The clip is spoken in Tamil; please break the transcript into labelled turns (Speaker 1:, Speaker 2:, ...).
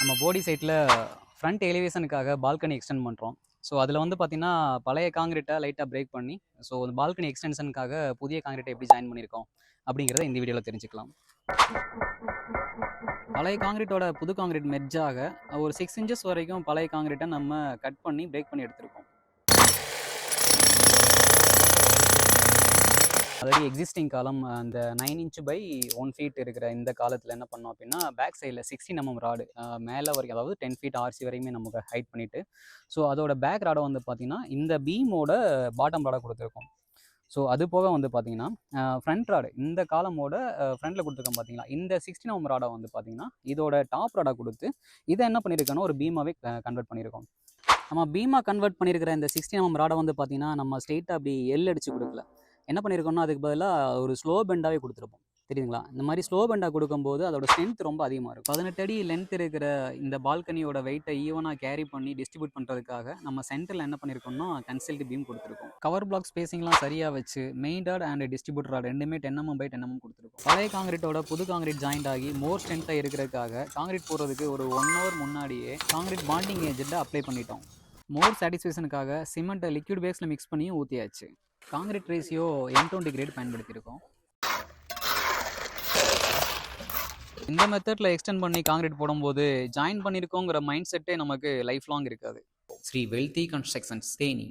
Speaker 1: நம்ம போடி சைட்டில் ஃப்ரண்ட் எலிவேஷனுக்காக பால்கனி எக்ஸ்டெண்ட் பண்ணுறோம். ஸோ அதில் வந்து பார்த்தீங்கன்னா, பழைய காங்கிரீட்டை லைட்டாக பிரேக் பண்ணி, ஸோ அந்த பால்கனி எக்ஸ்டென்ஷனுக்காக புதிய காங்கிரீட்டை எப்படி ஜாயின் பண்ணியிருக்கோம் அப்படிங்கிறத இந்த வீடியோவில் தெரிஞ்சுக்கலாம். பழைய காங்கிரீட்டோட புது காங்கிரீட் மெர்ஜாக ஒரு 6 இன்ச்சஸ் வரைக்கும் பழைய காங்கிரீட்டை நம்ம கட் பண்ணி பிரேக் பண்ணி எடுத்திருக்கோம். ஆல்ரெடி எக்ஸிஸ்டிங் காலம் அந்த 9 இன்ச் பை 1 ஃபீட் இருக்கிற இந்த காலத்தில் என்ன பண்ணோம் அப்படின்னா, பேக் சைடில் 16 mm ராடு மேலே வரைக்கும், அதாவது 10 ஃபீட் ஆர்சி வரையுமே நமக்கு ஹைட் பண்ணிவிட்டு, ஸோ அதோட பேக் ராடை வந்து பார்த்தீங்கன்னா இந்த பீமோட பாட்டம் ராடை கொடுத்துருக்கோம். ஸோ அது போக வந்து பார்த்தீங்கன்னா ஃப்ரண்ட் ராடு இந்த காலமோட ஃப்ரண்ட்டில் கொடுத்துருக்கோம் பார்த்தீங்களா, இந்த 16 mm ராடை வந்து பார்த்தீங்கன்னா இதோட டாப் ராடை கொடுத்து இதை என்ன பண்ணியிருக்கோன்னா ஒரு பீமாவே கன்வெர்ட் பண்ணியிருக்கோம். நம்ம பீமா கன்வெர்ட் பண்ணியிருக்கிற இந்த 16 mm ராடை வந்து பார்த்தீங்கன்னா நம்ம ஸ்ட்ரெயிட்டாக அப்படி எல் அடிச்சு கொடுக்கல. என்ன பண்ணியிருக்கோம்னா அதுக்கு பதிலாக ஒரு ஸ்லோ பெண்டாகவே கொடுத்துருப்போம். தெரியுதுங்களா? இந்த மாதிரி ஸ்லோ பெண்டாக கொடுக்கும்போது அதோட ஸ்ட்ரென்த் ரொம்ப அதிகமாக இருக்கும். 18 அடி லென்த் இருக்கிற இந்த பால்கனியோட வெயிட்டை ஈவனாக கேரி பண்ணி டிஸ்ட்ரிபியூட் பண்ணுறதுக்காக நம்ம சென்டரில் என்ன பண்ணியிருக்கோம்னா கன்சல்ட் பீம் கொடுத்துருக்கோம். கவர் பிளாக் ஸ்பேசிங்லாம் சரியாக வச்சு main rod and distributor rod ரெண்டுமே 10 mm by 10 mm கொடுத்துருக்கோம். பழைய காங்கிரீட்டோட புது காங்கிரீட் ஜாயிண்ட் ஆகி மோர் ஸ்ட்ரென்த்தாக இருக்கிறதுக்காக காங்கிரீட் போடுறதுக்கு ஒரு 1 hour முன்னாடியே காங்கிரீட் பாண்டிங் ஏஜெண்ட்டை அப்ளை பண்ணிட்டோம். மோர் சாட்டிஸ்ஃபேக்ஷனுக்காக சிமெண்ட்டை லிக்விட் பேஸில் மிக்ஸ் பண்ணியும் ஊற்றியாச்சு. காங்கிரீட் ரேஷியோ M20 கிரேட் பயன்படுத்தியிருக்கோம். இந்த மெத்தடில் எக்ஸ்டெண்ட் பண்ணி காங்கிரீட் போடும்போது ஜாயின் பண்ணியிருக்கோங்கிற மைண்ட் செட்டே நமக்கு லைஃப் லாங் இருக்காது. Shri wealthy constructions Theni.